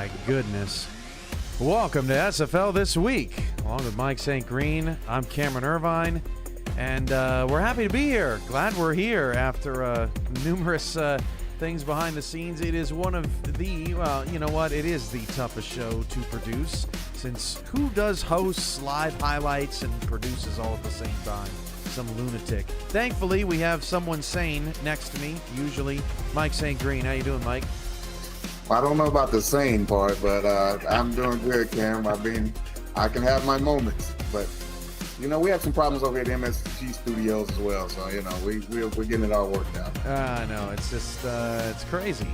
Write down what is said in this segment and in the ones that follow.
my goodness. Welcome to SFL This Week. Along with Mike St. Green, I'm Cameron Irvine, and we're happy to be here. Glad we're here after numerous things behind the scenes. It is one of the, well, you know what? It is the toughest show to produce, since who does hosts live highlights and produces all at the same time? Some lunatic. Thankfully, we have someone sane next to me, usually Mike St. Green. How you doing, Mike? I don't know about the sane part, but I'm doing good, Cam. I can have my moments, but we have some problems over at MSG Studios as well. So we're getting it all worked out. I know, it's just it's crazy.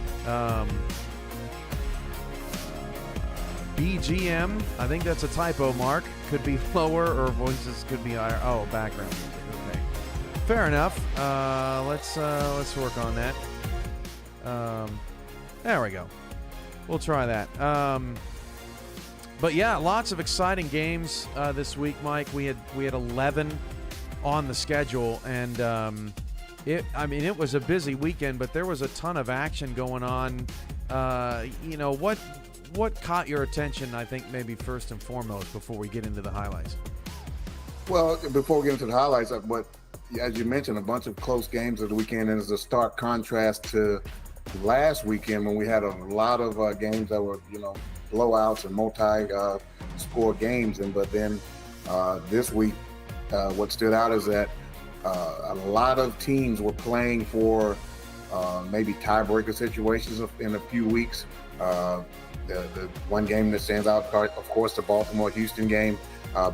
BGM, I think that's a typo mark. Could be lower, or voices could be higher. Oh, background music. Okay, fair enough. Let's work on that. There we go. We'll try that. But yeah, lots of exciting games this week, Mike. We had 11 on the schedule, and it was a busy weekend, but there was a ton of action going on. What caught your attention, I think, maybe first and foremost, before we get into the highlights? Well, before we get into the highlights, but as you mentioned, a bunch of close games of the weekend, and it's a stark contrast to last weekend when we had a lot of games that were, blowouts and multi-score games. But then this week, what stood out is that a lot of teams were playing for maybe tiebreaker situations in a few weeks. The one game that stands out, of course, the Baltimore-Houston game.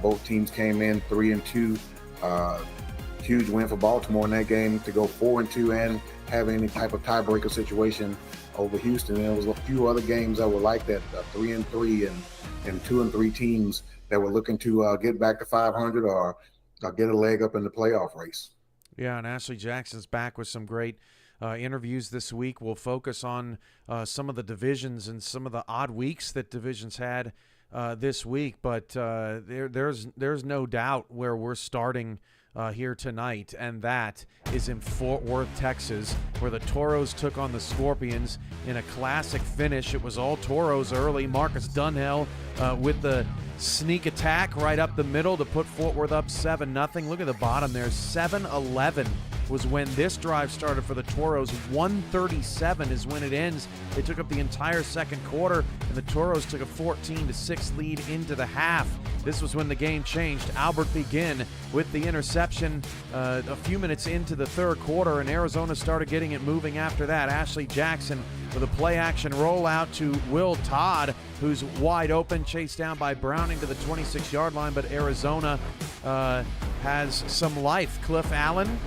Both teams came in 3-2. Huge win for Baltimore in that game to go 4-2 and have any type of tiebreaker situation over Houston. And there was a few other games that were like that, 3-3 and 2-3 teams that were looking to get back to 500 or get a leg up in the playoff race. Yeah, and Ashley Jackson's back with some great interviews this week. We'll focus on some of the divisions and some of the odd weeks that divisions had this week. But there's no doubt where we're starting here tonight, and that is in Fort Worth, Texas, where the Toros took on the Scorpions in a classic finish. It was all Toros early. Marcus Dunhill with the sneak attack right up the middle to put Fort Worth up 7-0. Look at the bottom there. 7-11 was when this drive started for the Toros. 1:37 is when it ends. They took up the entire second quarter, and the Toros took a 14-6 lead into the half. This was when the game changed. Albert Begin with the interception a few minutes into the third quarter, and Arizona started getting it moving after that. Ashley Jackson with a play-action rollout to Will Todd, who's wide open, chased down by Browning to the 26-yard line, but Arizona has some life. Cliff Allen,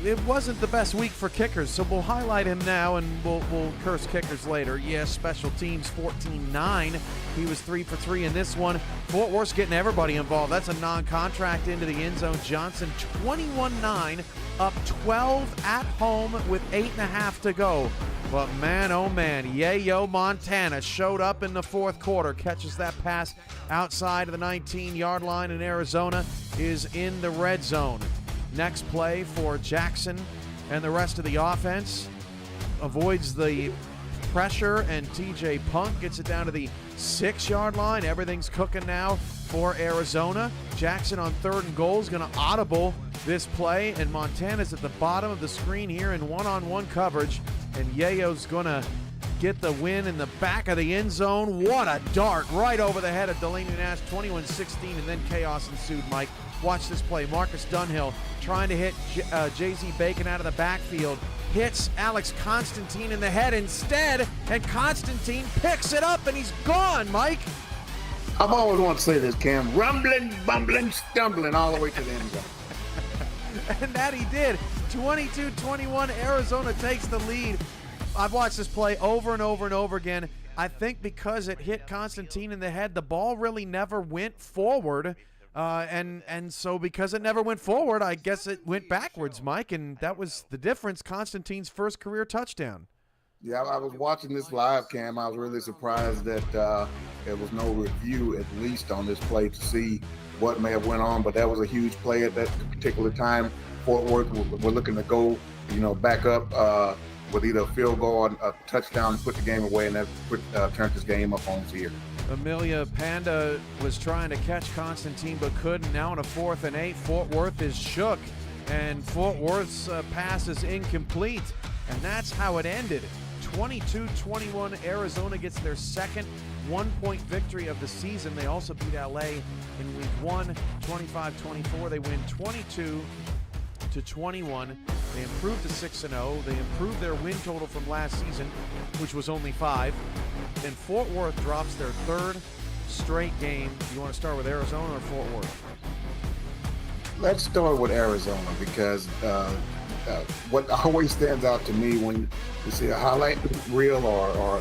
it wasn't the best week for kickers, so we'll highlight him now, and we'll curse kickers later. Yes, special teams, 14-9. He was 3 for 3 in this one. Fort Worth's getting everybody involved. That's a non-contract into the end zone. Johnson, 21-9, up 12 at home with 8.5 to go. But man, oh man, Yayo Montana showed up in the fourth quarter, catches that pass outside of the 19-yard line, and Arizona is in the red zone. Next play for Jackson and the rest of the offense. Avoids the pressure, and TJ Punk gets it down to the 6-yard line. Everything's cooking now for Arizona. Jackson on 3rd and goal is going to audible this play, and Montana's at the bottom of the screen here in one-on-one coverage, and Yayo's going to get the win in the back of the end zone. What a dart right over the head of Delaney Nash, 21-16, and then chaos ensued, Mike. Watch this play. Marcus Dunhill trying to hit J.Z. Bacon out of the backfield. Hits Alex Constantine in the head instead, and Constantine picks it up, and he's gone, Mike. I've always wanted to say this, Cam. Rumbling, bumbling, stumbling all the way to the end zone. And that he did. 22-21, Arizona takes the lead. I've watched this play over and over and over again. I think because it hit Constantine in the head, the ball really never went forward. And so because it never went forward, I guess it went backwards, Mike, and that was the difference. Constantine's first career touchdown. Yeah, I was watching this live, Cam. I was really surprised that there was no review, at least on this play, to see what may have went on. But that was a huge play at that particular time. Fort Worth were looking to go, back up, with either a field goal or a touchdown to put the game away, and that turned this game up on its ear. Amelia Panda was trying to catch Constantine but couldn't. Now on a 4th and 8, Fort Worth is shook, and Fort Worth's pass is incomplete, and that's how it ended. 22-21, Arizona gets their second one-point victory of the season. They also beat LA in week 1, 25-24. They win 22-21. They improved to 6-0. They improved their win total from last season, which was only 5. And Fort Worth drops their 3rd straight game. You want to start with Arizona or Fort Worth? Let's start with Arizona, because what always stands out to me when you see a highlight reel or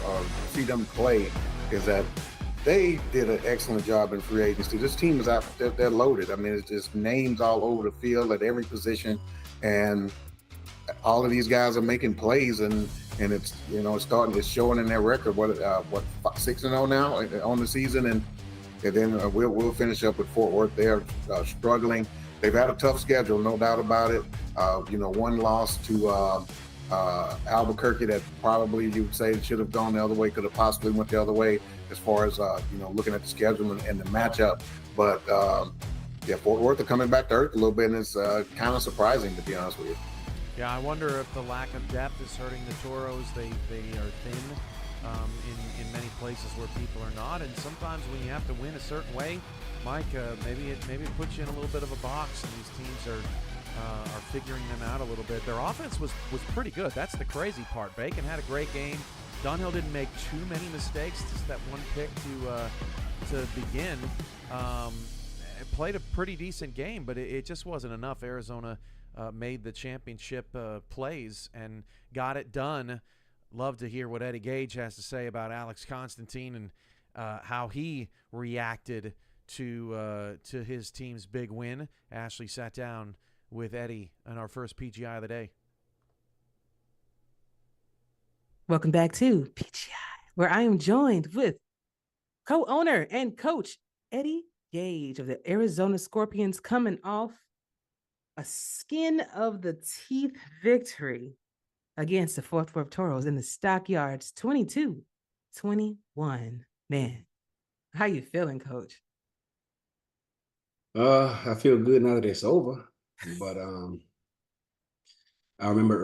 see them play is that they did an excellent job in free agency. This team is out, they're loaded. I mean, it's just names all over the field at every position, and all of these guys are making plays, and it's, you know, it's showing in their record. What 6-0 now on the season, and then we'll finish up with Fort Worth. They're struggling. They've had a tough schedule, no doubt about it. You know, one loss to Albuquerque that probably you would say should have gone the other way, could have possibly went the other way as far as you know, looking at the schedule and the matchup. But yeah, Fort Worth are coming back to earth a little bit, and it's kind of surprising, to be honest with you. Yeah, I wonder if the lack of depth is hurting the Toros. They are thin in many places where people are not, and sometimes when you have to win a certain way, Mike, maybe it puts you in a little bit of a box, and these teams are figuring them out a little bit. Their offense was pretty good. That's the crazy part. Bacon had a great game. Dunhill didn't make too many mistakes. Just that one pick to begin. Played a pretty decent game, but it just wasn't enough. Arizona made the championship plays and got it done. Love to hear what Eddie Gage has to say about Alex Constantine and how he reacted to his team's big win. Ashley sat down with Eddie on our first PGI of the day. Welcome back to PGI, where I am joined with co-owner and coach Eddie Gage of the Arizona Scorpions, coming off a skin of the teeth victory against the Fort Worth Toros in the Stockyards, 22-21. Man, how you feeling, Coach? I feel good now that it's over, but I remember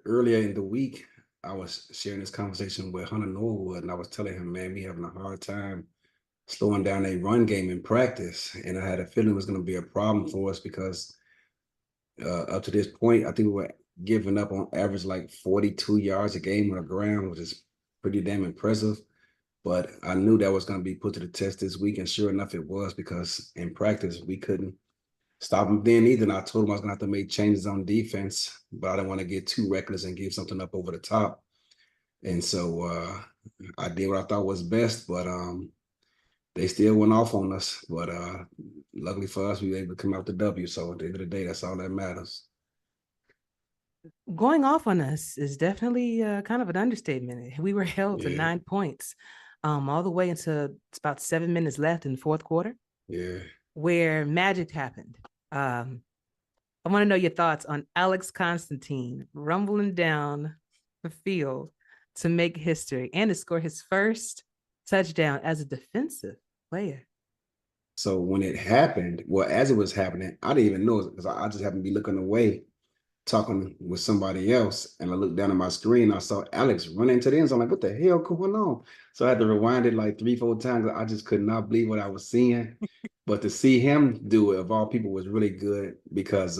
earlier in the week, I was sharing this conversation with Hunter Norwood, and I was telling him, man, we having a hard time slowing down a run game in practice, and I had a feeling it was going to be a problem for us because up to this point, I think we were giving up on average like 42 yards a game on the ground, which is pretty damn impressive. But I knew that was going to be put to the test this week, and sure enough, it was, because in practice, we couldn't stop them then either. And I told him I was going to have to make changes on defense, but I didn't want to get too reckless and give something up over the top. And so I did what I thought was best, but they still went off on us. But luckily for us, we were able to come out the W. So at the end of the day, that's all that matters. Going off on us is definitely kind of an understatement. We were held to 9 points all the way into it's about 7 minutes left in the fourth quarter. Yeah. Where magic happened. I want to know your thoughts on Alex Constantine rumbling down the field to make history and to score his first touchdown as a defensive player. So when it happened, well, as it was happening, I didn't even know it because I just happened to be looking away, talking with somebody else, and I looked down at my screen. I saw Alex run into the end zone. I'm like, what the hell going on? So I had to rewind it like 3-4 times. I just could not believe what I was seeing. But to see him do it, of all people, was really good because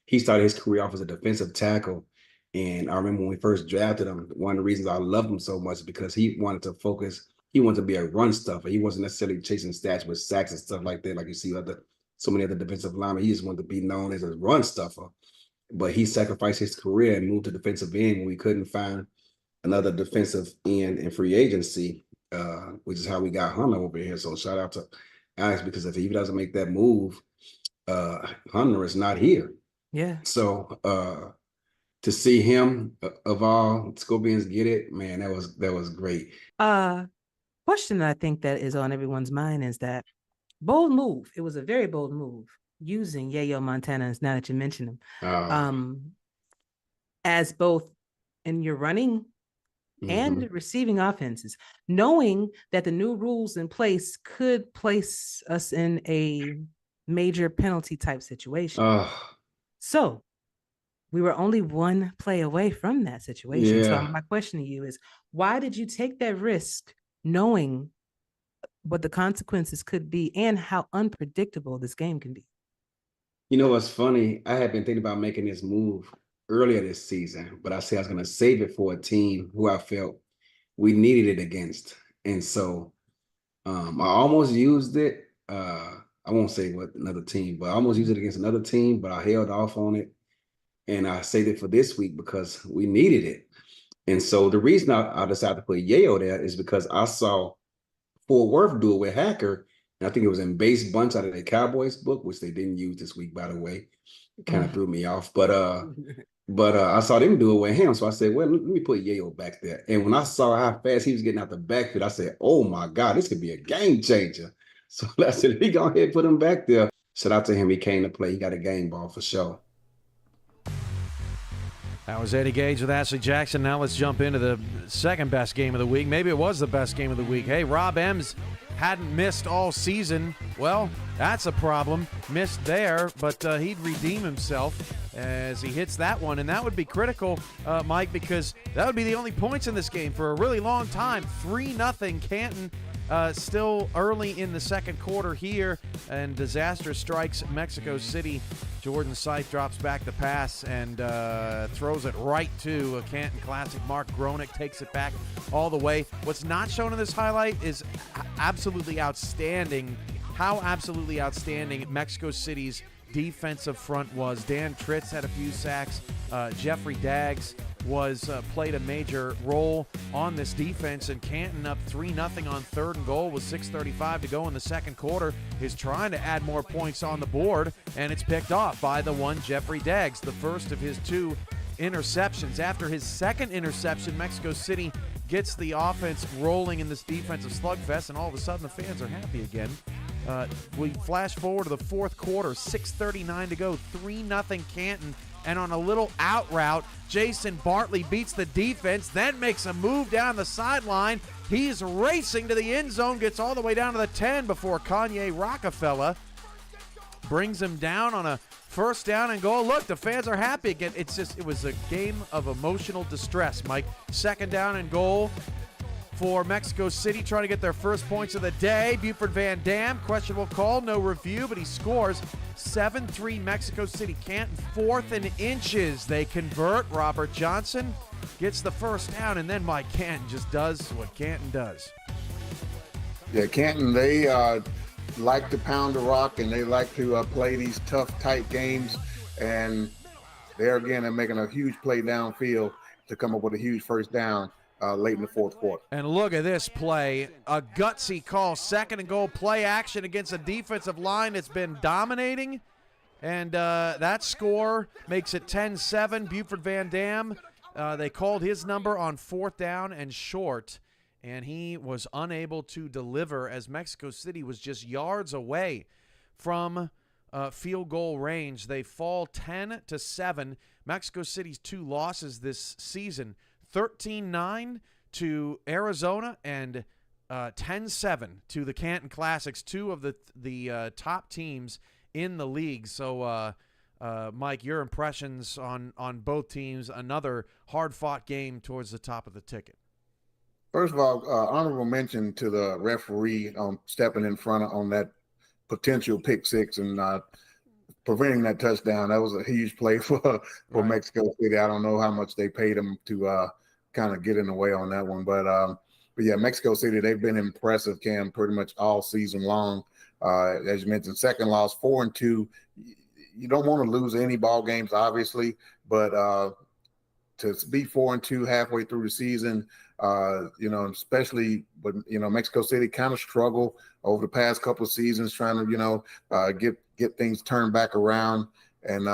he started his career off as a defensive tackle. And I remember when we first drafted him, one of the reasons I loved him so much is because he wanted to focus. He wanted to be a run stuffer. He wasn't necessarily chasing stats with sacks and stuff like that, like you see so many other defensive linemen. He just wanted to be known as a run stuffer. But he sacrificed his career and moved to defensive end when we couldn't find another defensive end in free agency, which is how we got Hunter over here. So shout out to Alex, because if he doesn't make that move, Hunter is not here. Yeah. So to see him of all Scorpions get it, man, that was great. Question I think that is on everyone's mind is that bold move. It was a very bold move using Yayo Montana, now that you mention him, as both in your running and Mhm. receiving offenses, knowing that the new rules in place could place us in a major penalty type situation. Oh, So we were only one play away from that situation. So yeah. my question to you is, why did you take that risk knowing what the consequences could be and how unpredictable this game can be? You know what's funny? I had been thinking about making this move earlier this season, but I said I was going to save it for a team who I felt we needed it against. And so I almost used it. I won't say what another team, but I almost used it against another team, but I held off on it. And I saved it for this week because we needed it. And so the reason I decided to put Yale there is because I saw Fort Worth do it with Hacker. And I think it was in base bunch out of the Cowboys book, which they didn't use this week, by the way. It kind of threw me off. But I saw them do it with him. So I said, well, let me put Yayo back there. And when I saw how fast he was getting out the backfield, I said, oh my God, this could be a game changer. So I said, we go ahead and put him back there. Shout out to him. He came to play. He got a game ball for sure. That was Eddie Gage with Ashley Jackson. Now let's jump into the second best game of the week. Maybe it was the best game of the week. Hey, Rob Ems hadn't missed all season. Well, that's a problem. Missed there, but he'd redeem himself as he hits that one. And that would be critical, Mike, because that would be the only points in this game for a really long time. 3-0 Canton. Still early in the second quarter here, and disaster strikes Mexico City. Jordan Scythe drops back the pass and throws it right to a Canton Classic. Mark Gronick takes it back all the way. What's not shown in this highlight is absolutely outstanding, how absolutely outstanding Mexico City's defensive front was. Dan Tritz had a few sacks. Jeffrey Daggs played a major role on this defense, and Canton up 3-0 on third and goal with 6:35 to go in the second quarter is trying to add more points on the board, and it's picked off by the one Jeffrey Daggs, the first of his two interceptions. After his second interception, Mexico City gets the offense rolling in this defensive slugfest, and all of a sudden the fans are happy again. We flash forward to the fourth quarter, 6:39 to go, 3-0 Canton. And on a little out route, Jason Bartley beats the defense, then makes a move down the sideline. He's racing to the end zone, gets all the way down to the 10 before Kanye Rockefeller brings him down on a first down and goal. Look, the fans are happy again. It was a game of emotional distress, Mike. Second down and goal for Mexico City, trying to get their first points of the day. Buford Van Dam, questionable call, no review, but he scores. 7-3 Mexico City. Canton, 4th and inches. They convert. Robert Johnson gets the first down, and then Mike Canton just does what Canton does. Yeah, Canton, they like to pound the rock, and they like to play these tough, tight games. And there again, they're making a huge play downfield to come up with a huge first down late in the fourth quarter. And look at this play, a gutsy call, second and goal play action against a defensive line that's been dominating, and that score makes it 10-7. Buford Van Dam, they called his number on fourth down and short, and he was unable to deliver as Mexico City was just yards away from field goal range. They fall 10-7. Mexico City's two losses this season, 13-9 to Arizona and 10-7 to the Canton Classics, two of the top teams in the league. So, Mike, your impressions on both teams, another hard-fought game towards the top of the ticket. First of all, honorable mention to the referee on stepping in front on that potential pick six and preventing that touchdown. That was a huge play for Right. Mexico City. I don't know how much they paid him to kind of get in the way on that one. But yeah, Mexico City, they've been impressive, Cam, pretty much all season long. As you mentioned, second loss, 4-2. You don't want to lose any ball games, obviously, but to be 4-2 halfway through the season, especially but Mexico City kind of struggled over the past couple of seasons trying to get things turned back around, and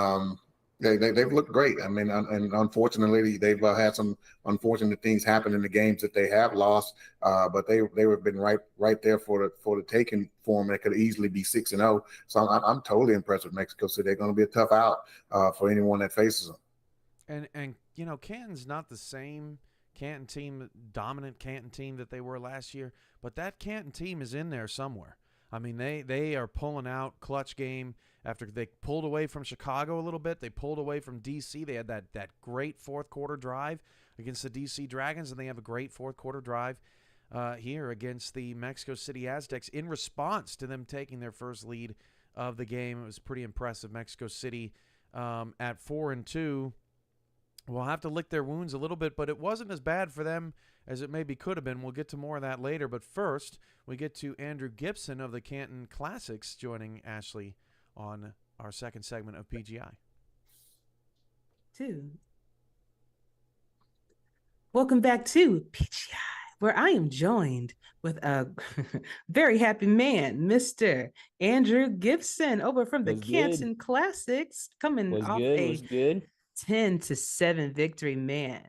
they've looked great. I mean, and unfortunately they've had some unfortunate things happen in the games that they have lost, but they've been right there for the taking for them. It could easily be 6-0. So I'm totally impressed with Mexico City. They're going to be a tough out for anyone that faces them. And Canton's not the same dominant Canton team that they were last year, but that Canton team is in there somewhere. I mean, they are pulling out clutch game after they pulled away from Chicago a little bit. They pulled away from D.C. They had that great fourth quarter drive against the D.C. Dragons, and they have a great fourth quarter drive here against the Mexico City Aztecs in response to them taking their first lead of the game. It was pretty impressive. Mexico City at 4-2. We'll have to lick their wounds a little bit, but it wasn't as bad for them as it maybe could have been. We'll get to more of that later. But first, we get to Andrew Gibson of the Canton Classics joining Ashley on our second segment of PGI. Welcome back to PGI, where I am joined with a very happy man, Mr. Andrew Gibson, over from the Canton Classics, coming off a 10-7 victory. Man,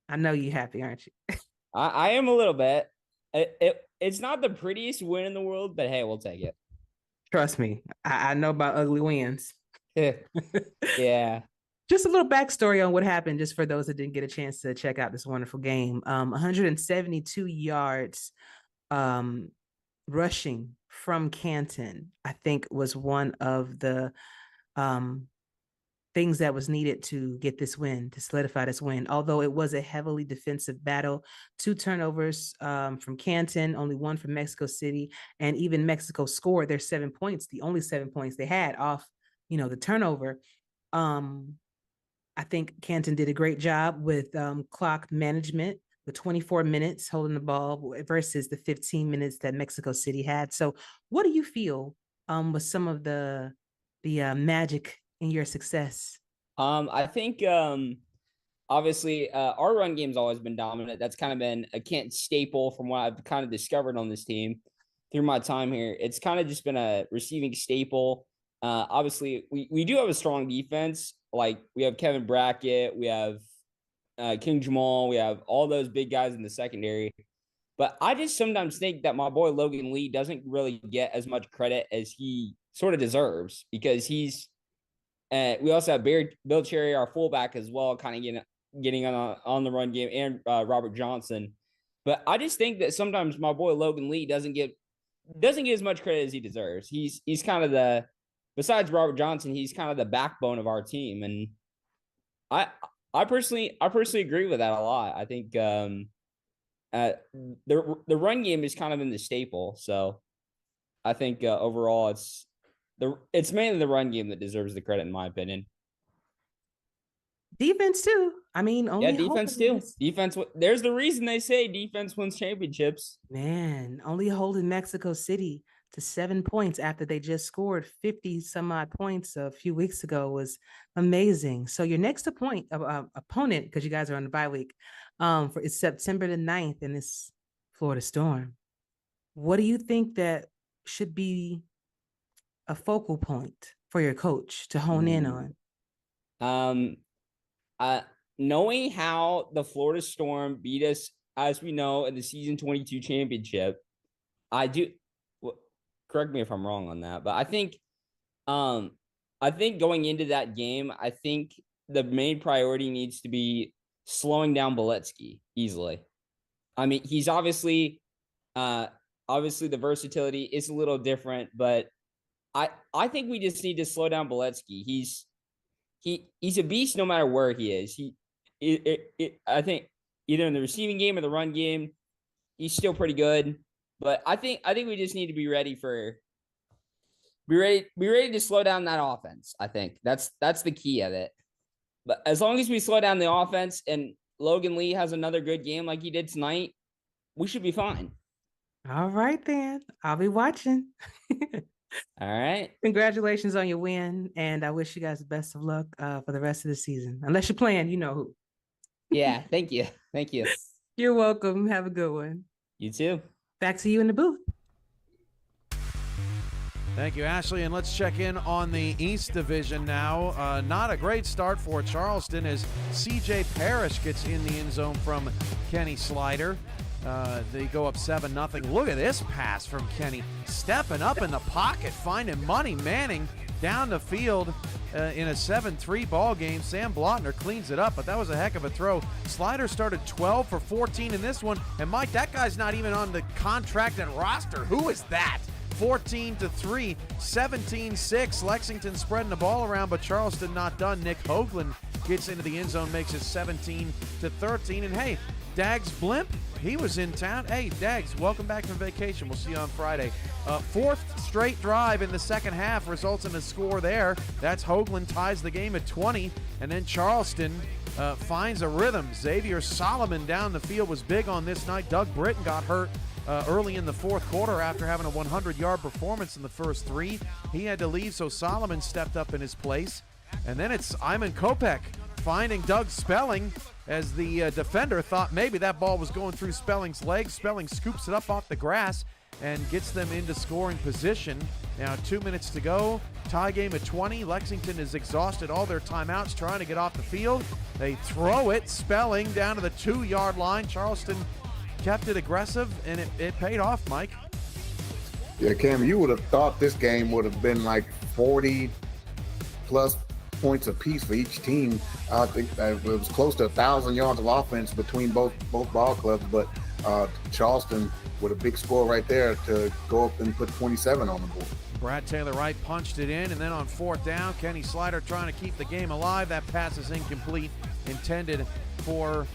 I know you're happy, aren't you? I am a little bit. It's not the prettiest win in the world, but hey, we'll take it. Trust me, I know about ugly wins. Yeah. Just a little backstory on what happened, just for those that didn't get a chance to check out this wonderful game. 172 yards rushing from Canton, I think, was one of the things that was needed to get this win, to solidify this win. Although it was a heavily defensive battle, 2 turnovers from Canton, only 1 from Mexico City, and even Mexico scored their 7 points, the only 7 points they had off, the turnover. I think Canton did a great job with clock management, with 24 minutes holding the ball versus the 15 minutes that Mexico City had. So what do you feel was some of the magic in your success? I think obviously our run game's always been dominant. That's kind of been a Canton staple from what I've kind of discovered on this team through my time here. It's kind of just been a receiving staple. Obviously, we do have a strong defense. Like, we have Kevin Brackett, we have King Jamal, we have all those big guys in the secondary. But I just sometimes think that my boy Logan Lee doesn't really get as much credit as he sort of deserves, because he's we also have Bill Cherry, our fullback, as well, kind of getting on the run game, and Robert Johnson. But I just think that sometimes my boy Logan Lee doesn't get as much credit as he deserves. He's kind of besides Robert Johnson, he's kind of the backbone of our team, and I personally agree with that a lot. I think the run game is kind of in the staple, so I think overall it's mainly the run game that deserves the credit, in my opinion. Defense too. I mean, defense too. Defense. There's the reason they say defense wins championships. Man, only holding Mexico City to 7 points after they just scored 50 some odd points a few weeks ago was amazing. So your next opponent, because you guys are on the bye week, it's September the 9th, and it's Florida Storm. What do you think that should be a focal point for your coach to hone in on? Knowing how the Florida Storm beat us, as we know, in the season 22 championship, correct me if I'm wrong on that, but I think going into that game, I think the main priority needs to be slowing down Beletsky easily. I mean, he's obviously the versatility is a little different, but I think we just need to slow down Beletsky. He's a beast no matter where he is. I think either in the receiving game or the run game, he's still pretty good. But I think we just need to be ready to slow down that offense. I think that's the key of it. But as long as we slow down the offense and Logan Lee has another good game like he did tonight, we should be fine. All right, then. I'll be watching. All right. Congratulations on your win, and I wish you guys the best of luck for the rest of the season. Unless you're playing, you know who. Yeah, thank you. Thank you. You're welcome. Have a good one. You too. Back to you in the booth. Thank you, Ashley. And let's check in on the East Division now. Not a great start for Charleston as C.J. Parrish gets in the end zone from Kenny Slider. They go up 7-0. Look at this pass from Kenny. Stepping up in the pocket, finding Money Manning down the field. in a 7-3 ball game. Sam Blotner cleans it up, but that was a heck of a throw. Slider started 12 for 14 in this one, and Mike, that guy's not even on the contract and roster. Who is that? 14-3, 17-6. Lexington spreading the ball around, but Charleston not done. Nick Hoagland gets into the end zone, makes it 17-13. And hey, Dags Blimp, he was in town. Hey, Dags, welcome back from vacation. We'll see you on Friday. Fourth straight drive in the second half results in a score there. That's Hoagland ties the game at 20, and then Charleston finds a rhythm. Xavier Solomon down the field was big on this night. Doug Britton got hurt early in the fourth quarter after having a 100-yard performance in the first three. He had to leave, so Solomon stepped up in his place. And then it's Iman Kopech finding Doug Spelling as the defender thought maybe that ball was going through Spelling's legs. Spelling scoops it up off the grass and gets them into scoring position. Now 2 minutes to go, tie game at 20. Lexington has exhausted all their timeouts trying to get off the field. They throw it, Spelling down to the 2-yard line. Charleston kept it aggressive, and it paid off, Mike. Yeah, Cam, you would have thought this game would have been like 40-plus points apiece for each team. I think it was close to 1,000 yards of offense between both ball clubs, but Charleston with a big score right there to go up and put 27 on the board. Brad Taylor Wright punched it in, and then on fourth down, Kenny Slider trying to keep the game alive. That pass is incomplete, intended for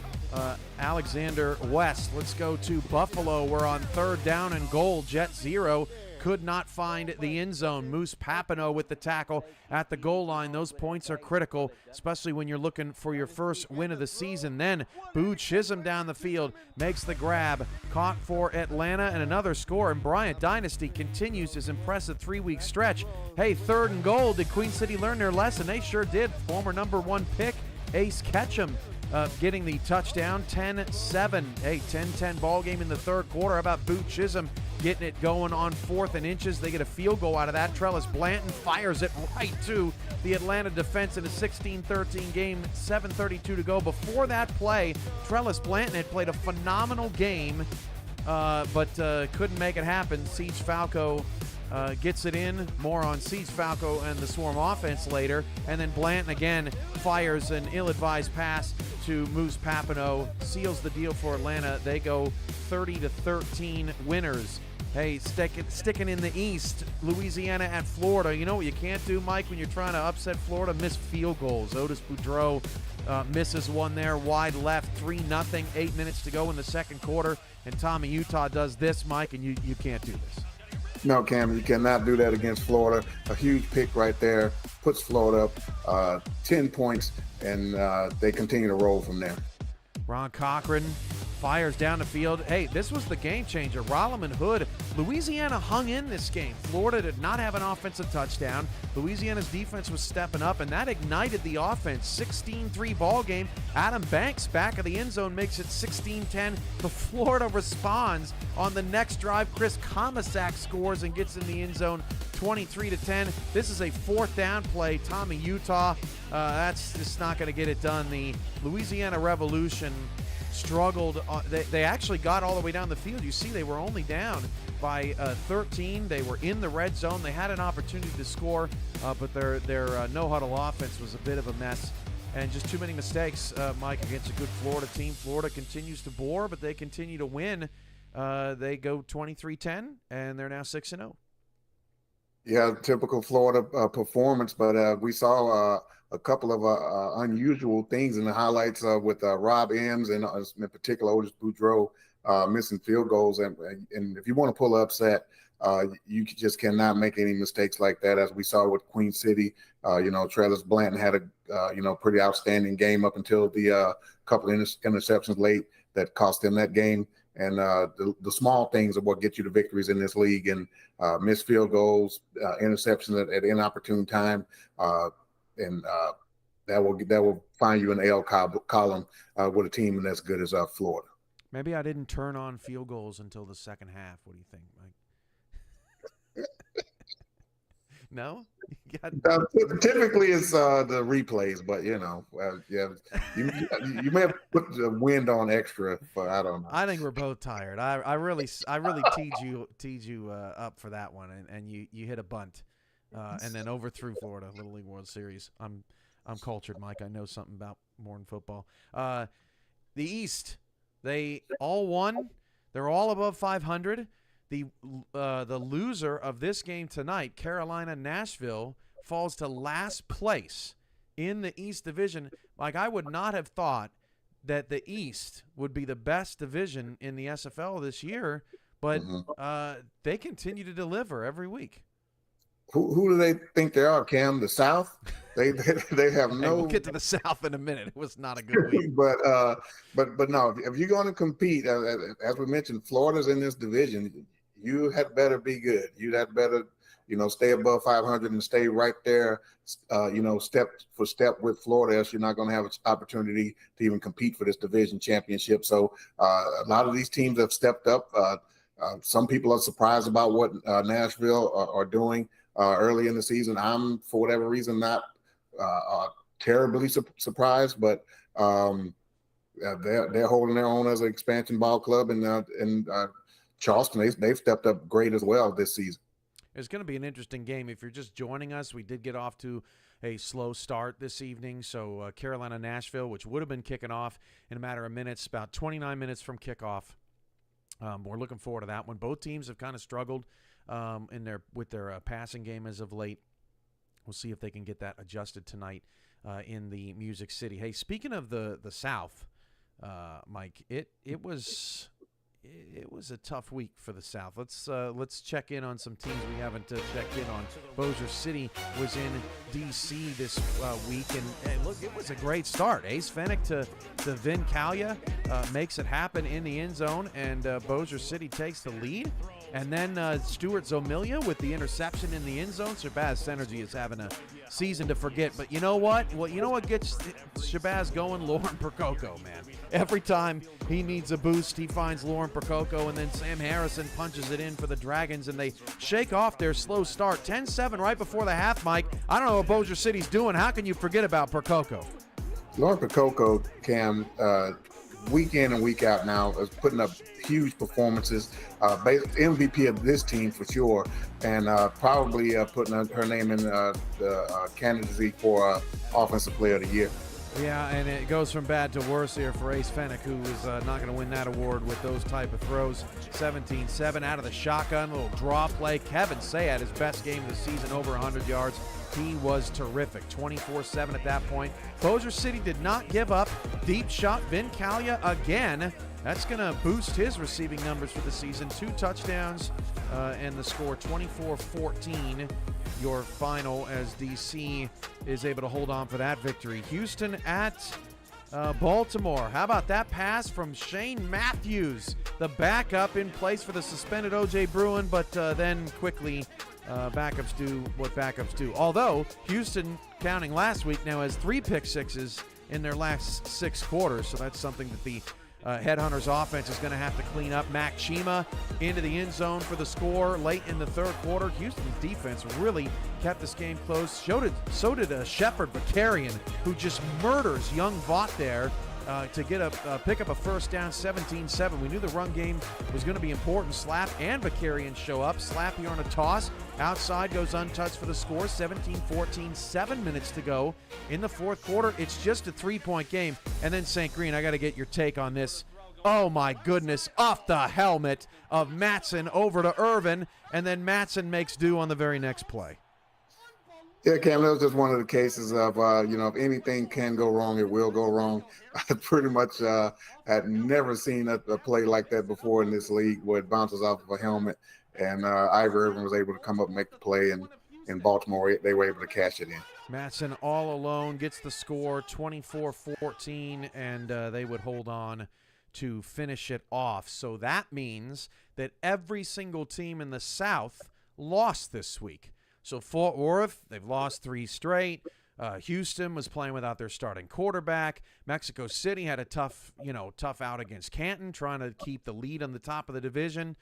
Alexander West. Let's go to Buffalo. We're on third down and goal. Jet zero. Could not find the end zone. Moose Papineau with the tackle at the goal line. Those points are critical, especially when you're looking for your first win of the season. Then Boo Chisholm down the field makes the grab. Caught for Atlanta and another score. And Bryant Dynasty continues his impressive 3-week stretch. Hey, third and goal. Did Queen City learn their lesson? They sure did. Former number 1 pick, Ace Ketchum, getting the touchdown. 10-7. Hey, 10-10 ball game in the third quarter. How about Boo Chisholm getting it going on 4th and inches? They get a field goal out of that. Trellis Blanton fires it right to the Atlanta defense in a 16-13 game, 7:32 to go. Before that play, Trellis Blanton had played a phenomenal game, but couldn't make it happen. Siege Falco gets it in. More on Siege Falco and the Swarm offense later. And then Blanton again fires an ill-advised pass to Moose Papineau. Seals the deal for Atlanta. They go 30-13 winners. Hey, sticking in the East, Louisiana at Florida. You know what you can't do, Mike, when you're trying to upset Florida? Miss field goals. Otis Boudreau misses one there, wide left, 3-0, 8 minutes to go in the second quarter. And Tommy Utah does this, Mike, and you can't do this. No, Cam, you cannot do that against Florida. A huge pick right there puts Florida up 10 points, and they continue to roll from there. Ron Cochran fires down the field. Hey, this was the game changer. Rolliman Hood. Louisiana hung in this game. Florida did not have an offensive touchdown. Louisiana's defense was stepping up, and that ignited the offense. 16-3 ball game. Adam Banks back of the end zone makes it 16-10. But Florida responds on the next drive. Chris Comisac scores and gets in the end zone 23-10. This is a fourth down play. Tommy Utah, that's just not going to get it done. The Louisiana Revolution struggled. They actually got all the way down the field. You see, they were only down by 13. They were in the red zone. They had an opportunity to score, but their no-huddle offense was a bit of a mess. And just too many mistakes, Mike, against a good Florida team. Florida continues to bore, but they continue to win. They go 23-10, and they're now 6-0. Yeah, typical Florida performance, but we saw a couple of unusual things in the highlights with Rob Ems and in particular Otis Boudreau missing field goals. And if you want to pull upset, you just cannot make any mistakes like that, as we saw with Queen City. Trellis Blanton had a pretty outstanding game up until the couple of interceptions late that cost them that game. And the small things are what get you the victories in this league. And missed field goals, interceptions at inopportune time, and that will find you in the L column with a team that's good as Florida. Maybe I didn't turn on field goals until the second half. What do you think, Mike? No? Typically it's the replays, but you may have put the wind on extra, but I don't know. I think we're both tired. I really teed you up for that one, and you hit a bunt. and then overthrew Florida, Little League World Series. I'm cultured, Mike. I know something about more than football. The East, they all won. They're all above 500. The loser of this game tonight, Carolina Nashville, falls to last place in the East Division. Like, I would not have thought that the East would be the best division in the SFL this year, but they continue to deliver every week. Who do they think they are, Cam? The South? They have no. Hey, we'll get to the South in a minute. It was not a good week. but no, if you're going to compete, as we mentioned, Florida's in this division. You had better be good. You had better, stay above 500 and stay right there, step for step with Florida, else you're not going to have an opportunity to even compete for this division championship. So a lot of these teams have stepped up. Some people are surprised about what Nashville are doing early in the season. I'm, for whatever reason, not terribly surprised, but they're holding their own as an expansion ball club, and Charleston, they've stepped up great as well this season. It's going to be an interesting game. If you're just joining us, we did get off to a slow start this evening. So Carolina Nashville, which would have been kicking off in a matter of minutes, about 29 minutes from kickoff. We're looking forward to that one. Both teams have kind of struggled with their passing game as of late. We'll see if they can get that adjusted tonight in the Music City. Hey, speaking of the South, Mike, it was a tough week for the South. Let's check in on some teams we haven't checked in on. Bossier City was in D.C. this week, and look, it was a great start. Ace Fennick to Vin Calia makes it happen in the end zone, and Bossier City takes the lead. And then Stuart Zomilia with the interception in the end zone. Shabazz Synergy is having a season to forget. But you know what? Well, you know what gets Shabazz going? Lauren Percoco, man. Every time he needs a boost, he finds Lauren Percoco, and then Sam Harrison punches it in for the Dragons, and they shake off their slow start. 10-7 right before the half, Mike. I don't know what Bossier City's doing. How can you forget about Percoco? Lauren Percoco, Cam, week in and week out now is putting up huge performances. MVP of this team for sure, and probably putting her name in the candidacy for Offensive Player of the Year. Yeah, and it goes from bad to worse here for Ace Fennick, who is not going to win that award with those type of throws. 17-7 out of the shotgun, little draw play. Kevin Sayat, his best game of the season, over 100 yards. He was terrific, 24-7 at that point. Bossier City did not give up. Deep shot, Vin Calia again. That's going to boost his receiving numbers for the season. 2 touchdowns and the score 24-14. Your final as DC is able to hold on for that victory. Houston at Baltimore. How about that pass from Shane Matthews, the backup in place for the suspended O.J. Bruin, but then quickly backups do what backups do. Although Houston, counting last week, now has 3 pick sixes in their last 6 quarters, so that's something that the Headhunters offense is going to have to clean up. Mac Chima into the end zone for the score late in the third quarter. Houston's defense really kept this game close. So did Shepard Vakarian, who just murders young Vaught there to get pick up a first down. 17-7. We knew the run game was going to be important. Slap and Vakarian show up. Slap here on a toss. Outside goes untouched for the score. 17-14. 7 minutes to go in the fourth quarter. It's just a 3-point game. And then St. Green, I got to get your take on this. Oh my goodness, off the helmet of Matson over to Irvin, and then Matson makes do on the very next play. Yeah, Cam, that was just one of the cases of, if anything can go wrong, it will go wrong. I pretty much had never seen a play like that before in this league where it bounces off of a helmet, and Ivor Irvin was able to come up and make the play, and in Baltimore, they were able to cash it in. Matson all alone gets the score, 24-14, and they would hold on to finish it off. So that means that every single team in the South lost this week. So Fort Worth, they've lost 3 straight. Houston was playing without their starting quarterback. Mexico City had a tough out against Canton, trying to keep the lead on the top of the division.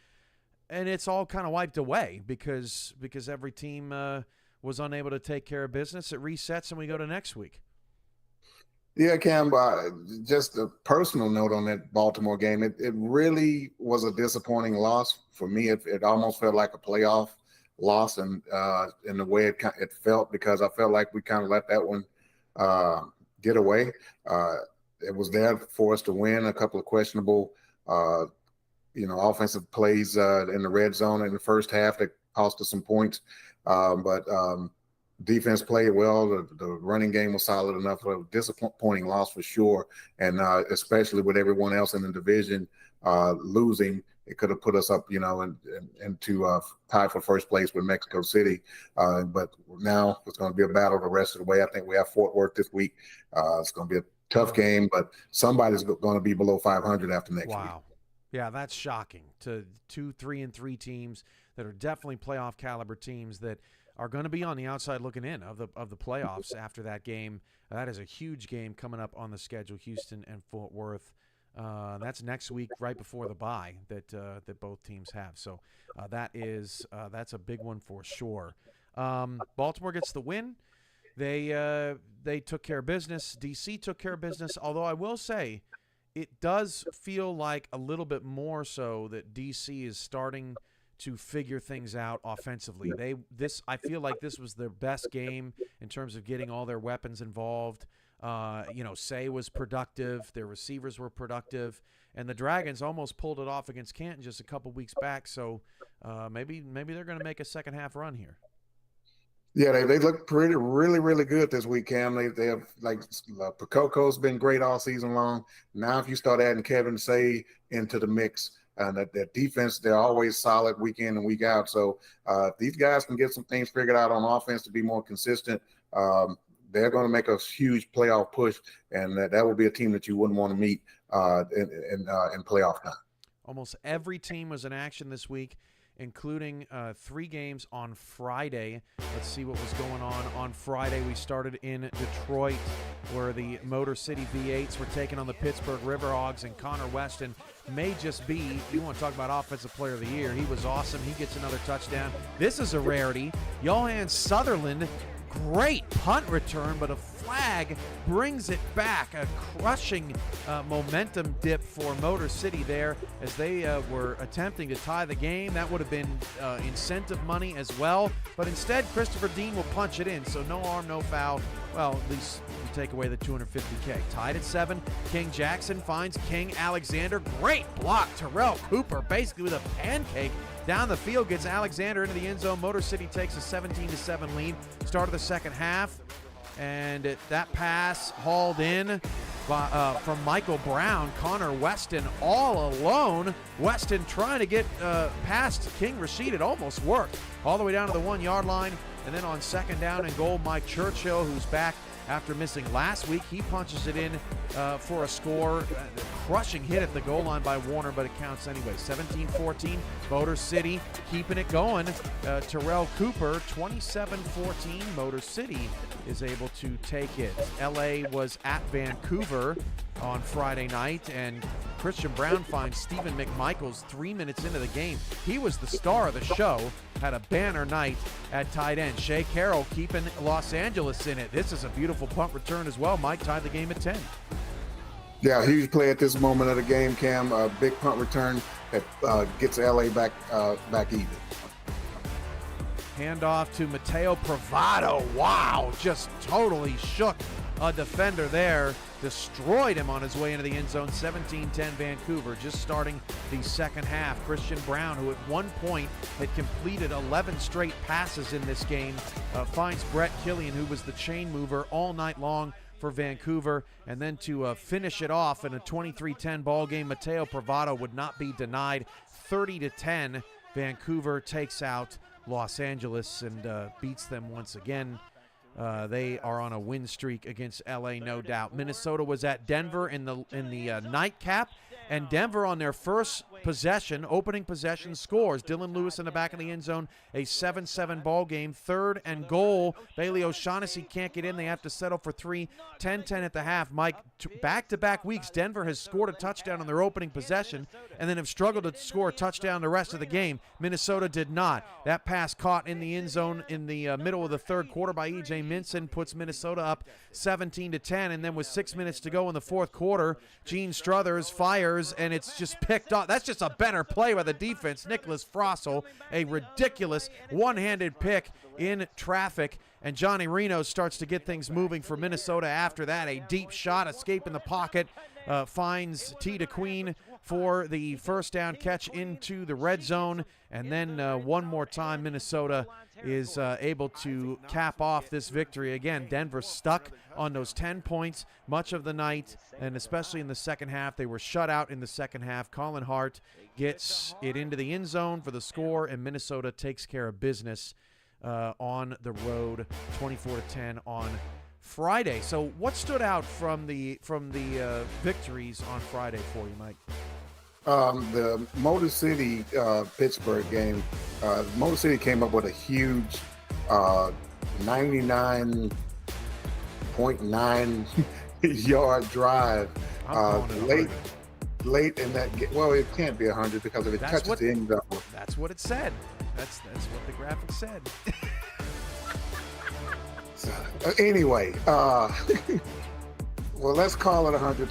And it's all kind of wiped away because every team was unable to take care of business. It resets and we go to next week. Yeah, Cam, just a personal note on that Baltimore game. It really was a disappointing loss for me. It almost felt like a playoff loss and in the way it felt, because I felt like we kind of let that one get away. It was there for us to win. A couple of questionable, offensive plays in the red zone in the first half that cost us some points. But defense played well. The running game was solid enough for a disappointing loss for sure. And especially with everyone else in the division losing, it could have put us up, into tie for first place with Mexico City. But now it's going to be a battle the rest of the way. I think we have Fort Worth this week. It's going to be a tough game, but somebody's going to be below 500 after next week. Wow. Yeah, that's shocking to 2, 3, and 3 teams that are definitely playoff caliber teams that are going to be on the outside looking in of the playoffs after that game. That is a huge game coming up on the schedule, Houston and Fort Worth. That's next week, right before the bye that both teams have. So that's a big one for sure. Baltimore gets the win. They took care of business. DC took care of business. Although I will say, it does feel like a little bit more so that DC is starting to figure things out offensively. I feel like this was their best game in terms of getting all their weapons involved. Say was productive, their receivers were productive, and the Dragons almost pulled it off against Canton just a couple weeks back. So maybe they're going to make a second half run here. Yeah, they look really, really good this week, Cam. They have, like, Pacoco's been great all season long. Now if you start adding Kevin Say into the mix, and that defense, they're always solid week in and week out. So if these guys can get some things figured out on offense to be more consistent, they're going to make a huge playoff push, and that will be a team that you wouldn't want to meet in playoff time. Almost every team was in action this week, including 3 games on Friday. Let's see what was going on. On Friday, we started in Detroit, where the Motor City V8s were taking on the Pittsburgh Riverhogs, and Connor Weston may just be, you want to talk about Offensive Player of the Year. He was awesome. He gets another touchdown. This is a rarity. Johan Sutherland, great punt return, but a flag brings it back. A crushing momentum dip for Motor City there as they were attempting to tie the game. That would have been incentive money as well. But instead, Christopher Dean will punch it in. So no arm, no foul. Well, at least you take away the $250K. Tied at 7. King Jackson finds King Alexander. Great block. Terrell Cooper basically with a pancake down the field, gets Alexander into the end zone. Motor City takes a 17-7 lead. Start of the second half. And that pass hauled in from Michael Brown. Connor Weston all alone. Weston trying to get past King Rashid. It almost worked. All the way down to the 1-yard line. And then on second down and goal, Mike Churchill, who's back after missing last week, he punches it in for a score. Crushing hit at the goal line by Warner, but it counts anyway. 17-14, Motor City keeping it going. Terrell Cooper, 27-14. Motor City is able to take it. LA was at Vancouver on Friday night, and Christian Brown finds Stephen McMichaels 3 minutes into the game. He was the star of the show, had a banner night at tight end. Shea Carroll keeping Los Angeles in it. This is a beautiful punt return as well. Mike tied the game at 10. Yeah, huge play at this moment of the game, Cam. A big punt return that gets LA back even. Handoff to Mateo Pravado. Wow, just totally shook a defender there. Destroyed him on his way into the end zone. 17-10 Vancouver, just starting the second half. Christian Brown, who at one point had completed 11 straight passes in this game, finds Brett Killian, who was the chain mover all night long for Vancouver. And then to finish it off in a 23-10 ball game, Mateo Pravado would not be denied. 30-10, Vancouver takes out Los Angeles and beats them once again. They are on a win streak against LA, no doubt. Minnesota was at Denver in the nightcap, and Denver on their first possession, opening possession, scores. Dylan Lewis in the back of the end zone, a 7-7 ball game. 3rd and goal. Bailey O'Shaughnessy can't get in. They have to settle for 3. 10-10 at the half. Mike, back-to-back weeks, Denver has scored a touchdown on their opening possession and then have struggled to score a touchdown the rest of the game. Minnesota did not. That pass caught in the end zone in the middle of the third quarter by E.J. Minson puts Minnesota up 17-10, and then with 6 minutes to go in the fourth quarter, Gene Struthers fires fires, and it's just picked off. That's just a better play by the defense. Nicholas Frossel, a ridiculous one-handed pick in traffic, and Johnny Reno starts to get things moving for Minnesota after that. A deep shot, escape in the pocket, finds T. DeQueen for the first down catch into the red zone, and then one more time Minnesota is able to cap off this victory. Again, Denver stuck on those 10 points much of the night, and especially in the second half. They were shut out in the second half. Colin Hart gets it into the end zone for the score, and Minnesota takes care of business on the road, 24-10 on Friday. So what stood out from the victories on Friday for you, Mike? The Motor City Pittsburgh game. Motor City came up with a huge 99.9 yard drive late in that game. Well, it can't be 100 because if it touches the end zone. That's what it said. That's what the graphic said. Anyway, well, let's call it 100.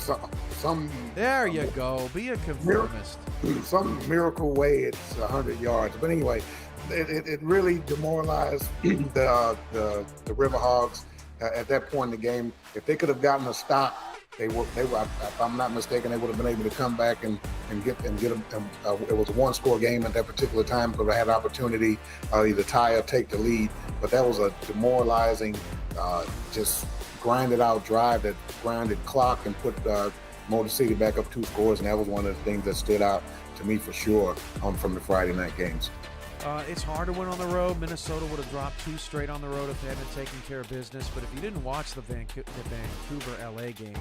There you go. Be a conformist. Some miracle way it's 100 yards. But anyway, it really demoralized the Riverhawks at that point in the game. If they could have gotten a stop, they were. If I'm not mistaken, they would have been able to come back and get them. It was a one-score game at that particular time, but they had opportunity either tie or take the lead. But that was a demoralizing, just grinded out drive that grinded clock and put Motor City back up 2 scores, and that was one of the things that stood out to me for sure from the Friday night games. It's hard to win on the road. Minnesota would have dropped 2 straight on the road if they hadn't taken care of business. But if you didn't watch the Vancouver-LA game,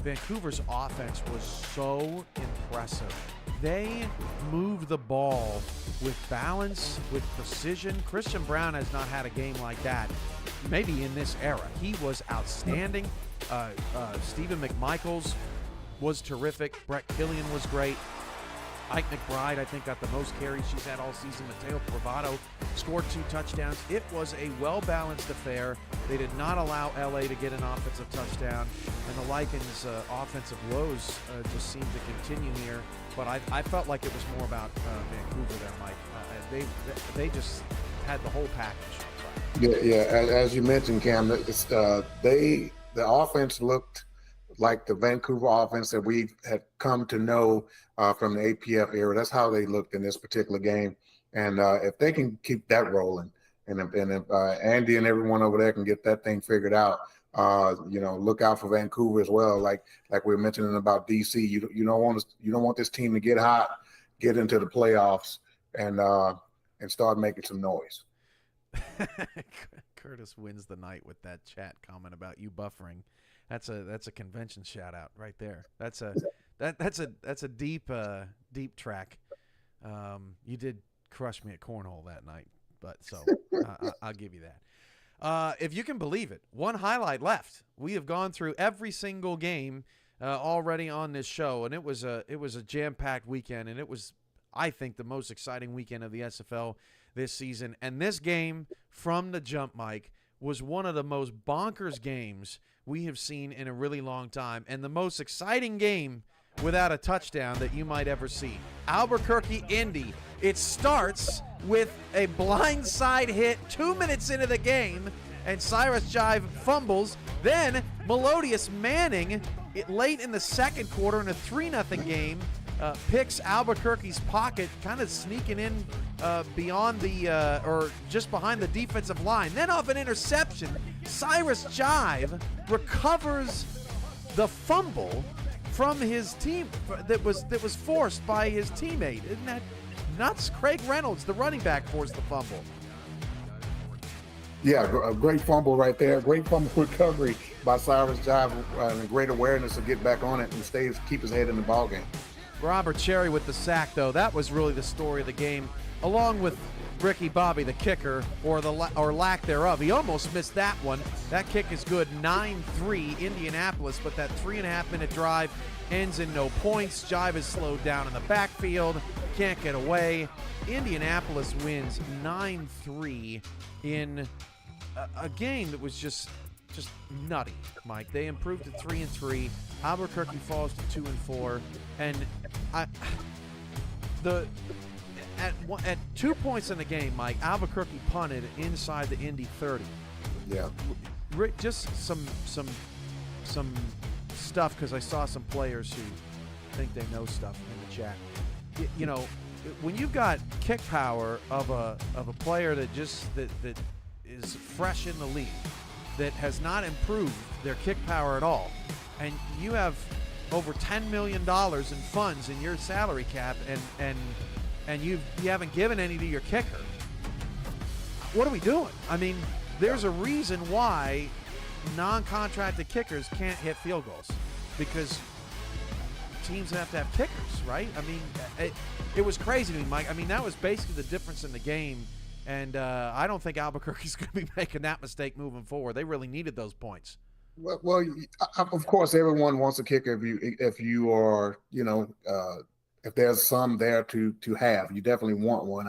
Vancouver's offense was so impressive. They moved the ball with balance, with precision. Christian Brown has not had a game like that, maybe in this era. He was outstanding. Stephen McMichaels was terrific. Brett Killian was great. Ike McBride, I think, got the most carries she's had all season. Mateo Privado scored 2 touchdowns. It was a well-balanced affair. They did not allow LA to get an offensive touchdown, and the Lycans' offensive woes just seemed to continue here. But I felt like it was more about Vancouver there, Mike. They just had the whole package. Yeah. As you mentioned, Cam, the offense looked like the Vancouver offense that we had come to know from the APF era. That's how they looked in this particular game. And if they can keep that rolling, and if Andy and everyone over there can get that thing figured out, look out for Vancouver as well. Like we were mentioning about DC, you don't want this team to get hot, get into the playoffs, and start making some noise. Curtis wins the night with that chat comment about you buffering. That's a convention shout out right there. That's a deep track. You did crush me at cornhole that night, but so I'll give you that. If you can believe it, one highlight left. We have gone through every single game already on this show, and it was a jam-packed weekend, and it was, I think, the most exciting weekend of the SFL this season. And this game from the jump, Mike, was one of the most bonkers games we have seen in a really long time, and the most exciting game without a touchdown that you might ever see. Albuquerque, Indy. It starts with a blindside hit 2 minutes into the game, and Cyrus Jive fumbles. Then Melodious Manning, late in the second quarter in a 3-0 game, picks Albuquerque's pocket, kind of sneaking in beyond or just behind the defensive line. Then off an interception, Cyrus Jive recovers the fumble from his team that was forced by his teammate. Isn't that nuts? Craig Reynolds, the running back, forced the fumble. Yeah, a great fumble right there. Great fumble recovery by Cyrus Jive, and a great awareness to get back on it and keep his head in the ballgame. Robert Cherry with the sack, though. That was really the story of the game, along with Ricky Bobby, the kicker, or lack thereof. He almost missed that one. That kick is good. 9-3 Indianapolis, but that 3.5-minute drive ends in no points. Jive is slowed down in the backfield. Can't get away. Indianapolis wins 9-3 in a game that was just just nutty, Mike. They improved to 3-3. Albuquerque falls to 2-4, and at 2 points in the game, Mike, Albuquerque punted inside the Indy 30. Yeah. Just some stuff, because I saw some players who think they know stuff in the chat. You know, when you've got kick power of a player that is fresh in the league, that has not improved their kick power at all, and you have over $10 million in funds in your salary cap, and you haven't given any to your kicker. What are we doing? I mean, there's a reason why non-contracted kickers can't hit field goals, because teams have to have kickers, right? I mean, it was crazy to me, Mike. I mean, that was basically the difference in the game, and I don't think Albuquerque's going to be making that mistake moving forward. They really needed those points. Well, of course, everyone wants a kicker if you are, you know, if there's some there to have. You definitely want one.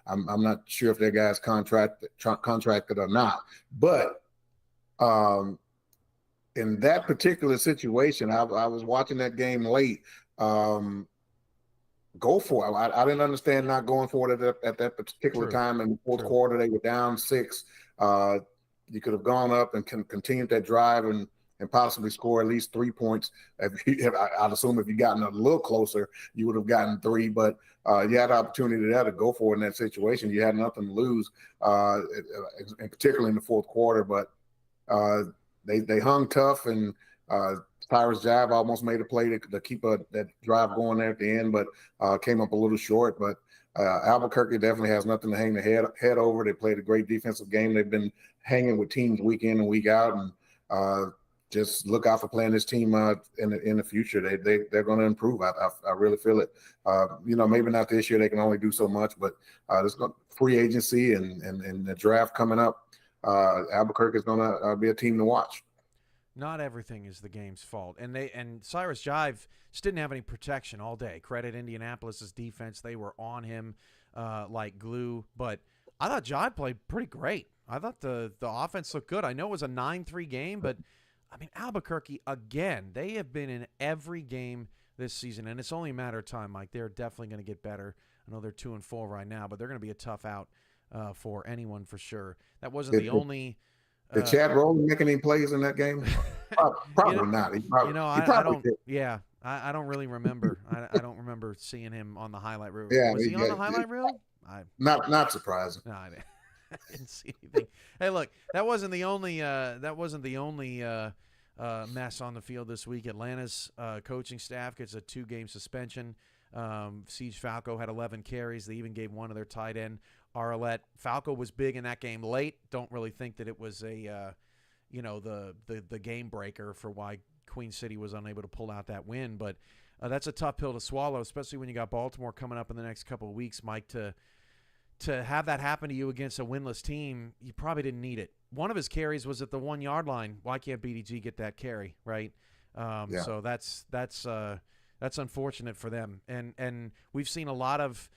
I'm not sure if that guy's contracted or not, but in that particular situation, I was watching that game late. Go for it. I didn't understand not going for it at that particular time in the fourth quarter. They were down 6. You could have gone up and continued that drive and possibly score at least 3 points. I'd assume if you gotten a little closer, you would have gotten 3. But you had the opportunity there to go for it in that situation. You had nothing to lose, and particularly in the fourth quarter. But they hung tough, and Cyrus Jive almost made a play to keep that drive going there at the end, but came up a little short. But Albuquerque definitely has nothing to hang their head over. They played a great defensive game. They've been hanging with teams week in and week out, and just look out for playing this team in the future. They're going to improve. I really feel it. You know, maybe not this year. They can only do so much, but there's free agency and the draft coming up. Albuquerque is going to be a team to watch. Not everything is the game's fault, and Cyrus Jive just didn't have any protection all day. Credit Indianapolis's defense; they were on him like glue. But I thought Jive played pretty great. I thought the offense looked good. I know it was a 9-3 game, but I mean, Albuquerque again. They have been in every game this season, and it's only a matter of time, Mike. They're definitely going to get better. I know they're 2-4 right now, but they're going to be a tough out for anyone for sure. That wasn't the only. Did Chad Rowland make any plays in that game? Probably not. I don't. Yeah, I don't really remember. I don't remember seeing him on the highlight reel. Yeah, was he on the highlight reel? Not surprising. No, I didn't see anything. Hey, look, that wasn't the only mess on the field this week. Atlanta's coaching staff gets a 2-game suspension. Siege Falco had 11 carries. They even gave one of their tight end, Arlette. Falco was big in that game late. Don't really think that it was the game breaker for why Queen City was unable to pull out that win. But that's a tough pill to swallow, especially when you got Baltimore coming up in the next couple of weeks, Mike. To have that happen to you against a winless team, you probably didn't need it. One of his carries was at the 1-yard line. Why can't BDG get that carry, right? So that's unfortunate for them. And we've seen a lot of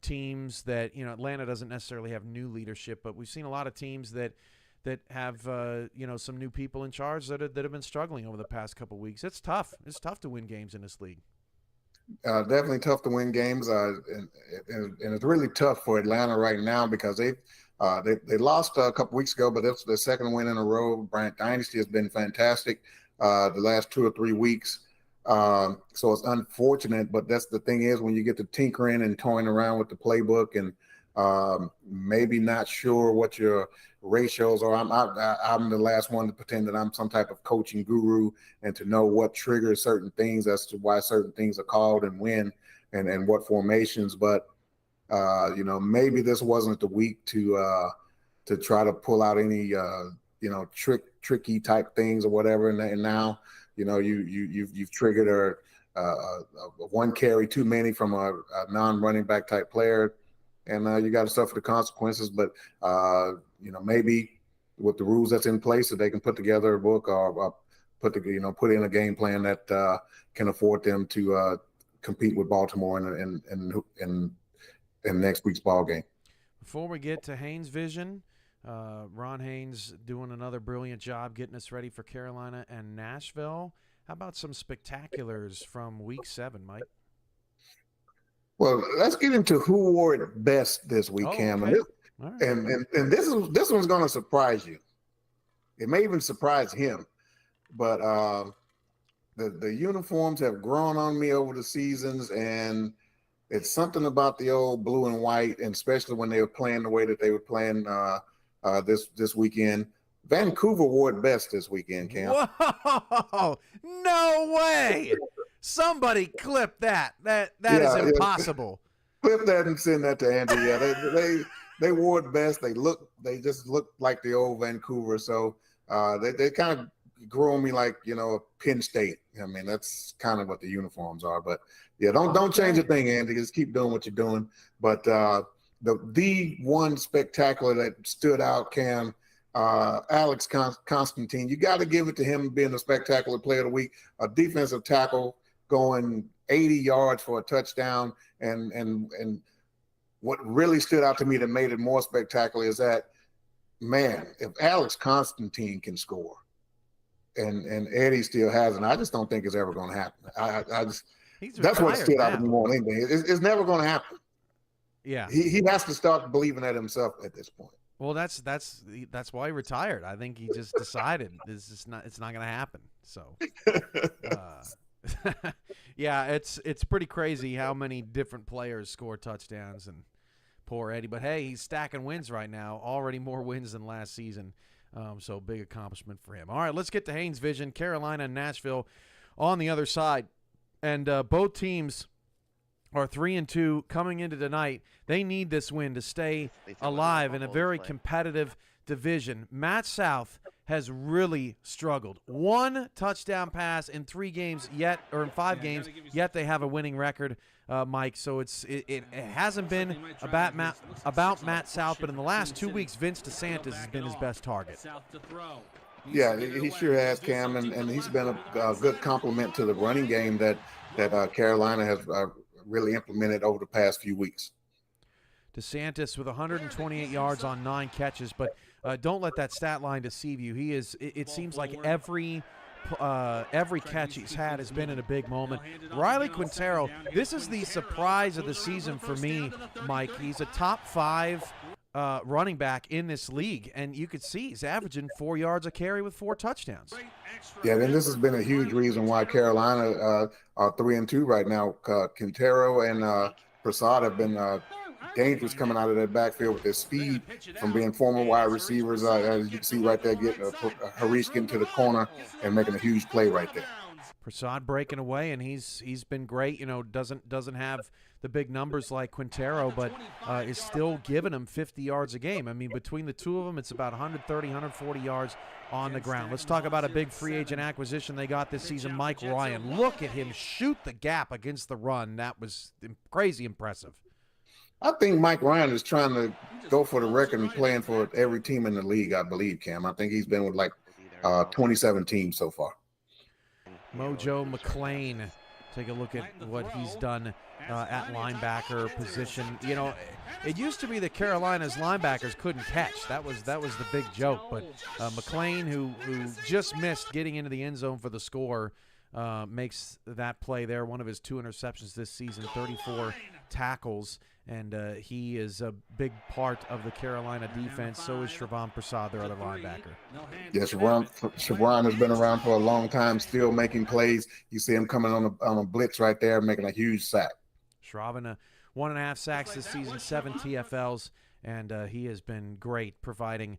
teams that, you know, Atlanta doesn't necessarily have new leadership, but we've seen a lot of teams that have some new people in charge that have been struggling over the past couple of weeks. It's tough. It's tough to win games in this league. Definitely tough to win games, and it's really tough for Atlanta right now because they lost a couple weeks ago, but it's their second win in a row. Bryant Dynasty has been fantastic the last 2 or 3 weeks. So it's unfortunate, but that's the thing is when you get to tinkering and toying around with the playbook and maybe not sure what your ratios are. I'm the last one to pretend that I'm some type of coaching guru and to know what triggers certain things as to why certain things are called and when and what formations. But maybe this wasn't the week to try to pull out any tricky type things or whatever. And now you've triggered a 1 carry too many from a non-running back type player. And you got to suffer the consequences. But, maybe with the rules that's in place that they can put together a book or put in a game plan that can afford them to compete with Baltimore in next week's ball game. Before we get to Haynes' vision Ron Haynes doing another brilliant job getting us ready for Carolina and Nashville. How about some spectaculars from Week 7, Mike? Well, let's get into who wore it best this week, Oh, Cam. okay. And this one's going to surprise you. It may even surprise him, but the uniforms have grown on me over the seasons, and it's something about the old blue and white, and especially when they were playing the way that they were playing this weekend. Vancouver wore it best this weekend, Cam. Whoa! No way! Somebody clip that. That is impossible. Clip that and send that to Andy. Yeah, they wore it best. They just looked like the old Vancouver. So they kind of grew on me like, a Penn State. I mean, that's kind of what the uniforms are. But yeah, don't change a thing, Andy. Just keep doing what you're doing. But the one spectacular that stood out, Cam, Alex Constantine. You got to give it to him being a spectacular player of the week. A defensive tackle going 80 yards for a touchdown, and what really stood out to me that made it more spectacular is that, man, if Alex Constantine can score, and Eddie still hasn't, I just don't think it's ever going to happen. That's what stood out to me more than anything. It's never going to happen. Yeah, he has to start believing at himself at this point. Well, that's why he retired. I think he just decided it's not going to happen. So, yeah, it's pretty crazy how many different players score touchdowns, and poor Eddie. But hey, he's stacking wins right now. Already more wins than last season. So big accomplishment for him. All right, let's get to Haynes' vision. Carolina and Nashville on the other side, and both teams are 3-2 coming into tonight. They need this win to stay alive in a very competitive division. Matt South has really struggled. 1 touchdown pass in 3 games yet, or in 5 games, yet they have a winning record, Mike. So it hasn't been about Matt South, but in the last 2 weeks, Vince DeSantis has been his best target. Yeah, he sure has, Cam, and he's been a good complement to the running game that Carolina has really implemented over the past few weeks. DeSantis with 128 yards on 9 catches, but don't let that stat line deceive you. He is. It seems like every catch he's had has been in a big moment. Riley Quintero, this is the surprise of the season for me, Mike. He's a top 5 running back in this league, and you could see he's averaging 4 yards a carry with 4 touchdowns. Yeah, and this has been a huge reason why Carolina are 3-2 right now. Quintero and Prasad have been dangerous coming out of that backfield with their speed from being former wide receivers. As you can see right there, getting Harish getting to the corner and making a huge play right there. Prasad breaking away, and he's been great. Doesn't have the big numbers like Quintero, but is still giving him 50 yards a game. I mean, between the two of them, it's about 130, 140 yards on the ground. Let's talk about a big free agent acquisition they got this season, Mike Ryan. Look at him shoot the gap against the run. That was crazy impressive. I think Mike Ryan is trying to go for the record and playing for every team in the league, I believe, Cam. I think he's been with like 27 teams so far. Mojo McClain, take a look at what he's done at linebacker position. It used to be that Carolina's linebackers couldn't catch. That was the big joke. But McClain, who just missed getting into the end zone for the score, makes that play there. One of his 2 interceptions this season, 34 tackles, and he is a big part of the Carolina defense. So is Shravan Prasad, their other linebacker. Yes, Shravan has been around for a long time, still making plays. You see him coming on a blitz right there, making a huge sack. Shravan, 1.5 sacks this season, 7 TFLs, and he has been great providing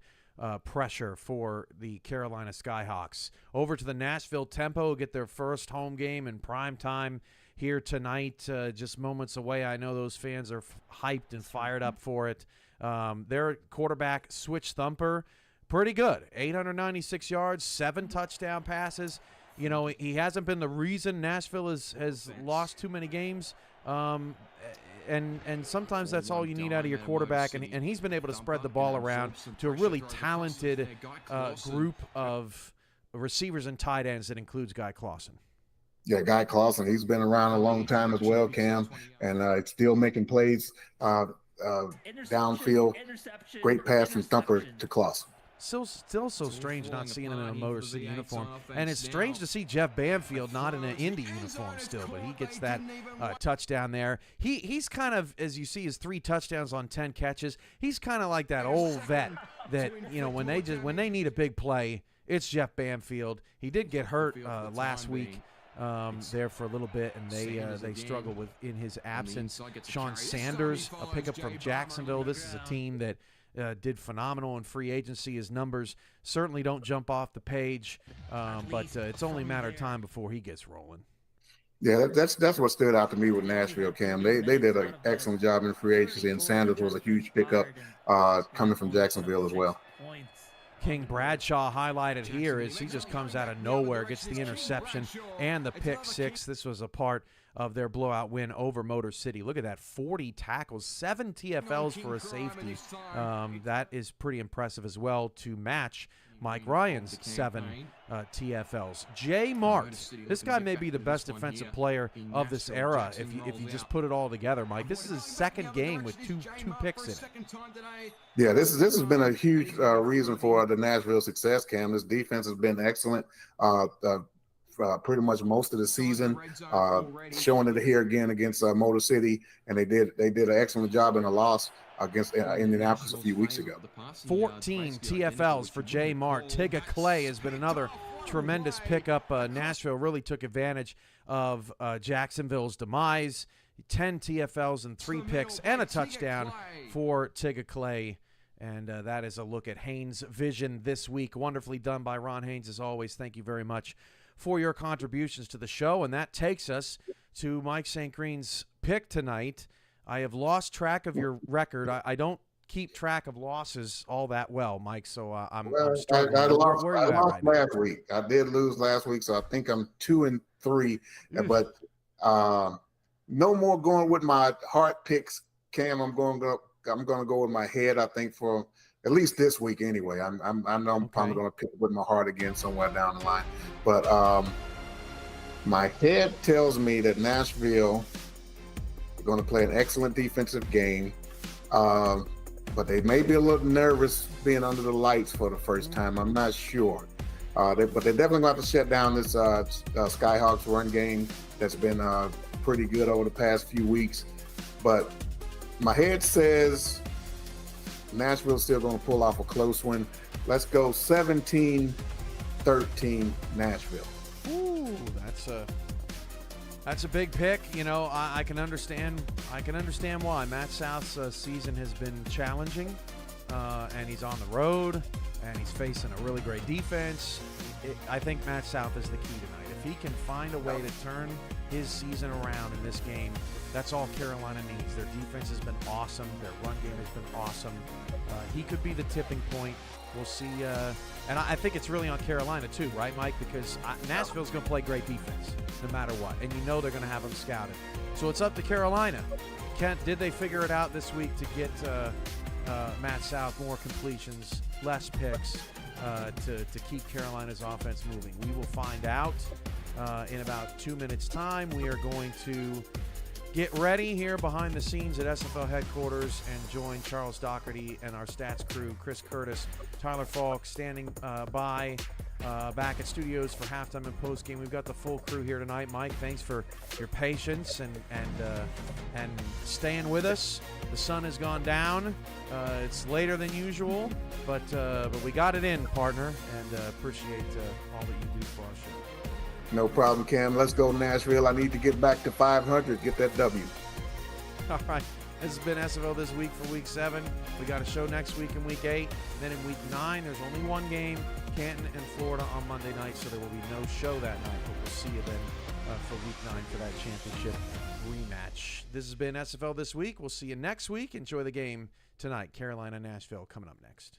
pressure for the Carolina Skyhawks. Over to the Nashville Tempo, get their first home game in prime time here tonight, just moments away. I know those fans are hyped and fired up for it. Their quarterback, Switch Thumper, pretty good. 896 yards, 7 touchdown passes. He hasn't been the reason Nashville has lost too many games. And sometimes that's all you need out of your quarterback, and he's been able to spread the ball around to a really talented group of receivers and tight ends that includes Guy Clausen. Yeah, Guy Clausen, he's been around a long time as well, Cam, and still making plays. downfield. Great pass from Thumper to Clausen. Still so strange not seeing him in a Motor City uniform. And it's strange to see Jeff Banfield not in an Indy uniform still, but he gets that touchdown there. He's kind of, as you see, his 3 touchdowns on 10 catches, he's kind of like that old vet that, when they need a big play, it's Jeff Banfield. He did get hurt last week there for a little bit, and they struggle with in his absence. Sean Sanders, a pickup from Jacksonville. This is a team that did phenomenal in free agency. His numbers certainly don't jump off the page, but it's only a matter of time before he gets rolling. Yeah, that's what stood out to me with Nashville, Cam. They did an excellent job in free agency, and Sanders was a huge pickup coming from Jacksonville as well. King Bradshaw highlighted here as he just comes out of nowhere, gets the interception and the pick 6. This was a part of their blowout win over Motor City. Look at that, 40 tackles, 7 TFLs for a safety. That is pretty impressive as well to match Mike Ryan's 7 TFLs. Jay Mart, this guy may be the best defensive player of this era if you just put it all together, Mike. This is his second game with two picks in it. Yeah, this has been a huge reason for the Nashville success, Cam. This defense has been excellent pretty much most of the season, showing it here again against Motor City, and they did an excellent job in a loss against Indianapolis a few weeks ago. 14 TFLs for Jay Mart. Tigga Clay has been another tremendous pickup. Nashville really took advantage of Jacksonville's demise. 10 TFLs and 3 picks and a touchdown for Tigga Clay. And that is a look at Haynes' vision this week. Wonderfully done by Ron Haynes, as always. Thank you very much for your contributions to the show. And that takes us to Mike St. Green's pick tonight. I have lost track of your record. I don't keep track of losses all that well, Mike, so I'm struggling. I lost last week. I did lose last week, so I think I'm 2-3. But no more going with my heart picks, Cam. I'm going to go with my head, I think, for at least this week anyway. I know I'm probably going to pick with my heart again somewhere down the line. But my head tells me that Nashville is going to play an excellent defensive game. But they may be a little nervous being under the lights for the first time. I'm not sure. But they're definitely going to have to shut down this Skyhawks run game that's been pretty good over the past few weeks. But my head says Nashville's still going to pull off a close one. Let's go 17-13 Nashville. Ooh, that's a big pick. I can understand why. Matt South's season has been challenging, and he's on the road, and he's facing a really great defense. I think Matt South is the key tonight. If he can find a way to turn his season around in this game, that's all Carolina needs. Their defense has been awesome. Their run game has been awesome. He could be the tipping point. We'll see. And I think it's really on Carolina too, right, Mike? Because Nashville's going to play great defense no matter what. And they're going to have them scouted. So it's up to Carolina. Kent, did they figure it out this week to get Matt South more completions, less picks, to keep Carolina's offense moving? We will find out in about 2 minutes' time. We are going to get ready here behind the scenes at SFL headquarters and join Charles Doherty and our stats crew, Chris Curtis, Tyler Falk, standing by back at studios for halftime and postgame. We've got the full crew here tonight. Mike, thanks for your patience and staying with us. The sun has gone down. It's later than usual, but we got it in, partner, and appreciate all that you do for our show. No problem, Cam. Let's go, Nashville. I need to get back to 500, get that W. All right. This has been SFL This Week for Week 7. We got a show next week in Week 8. Then in Week 9, there's only one game, Canton and Florida on Monday night, so there will be no show that night. But we'll see you then for Week 9 for that championship rematch. This has been SFL This Week. We'll see you next week. Enjoy the game tonight. Carolina-Nashville coming up next.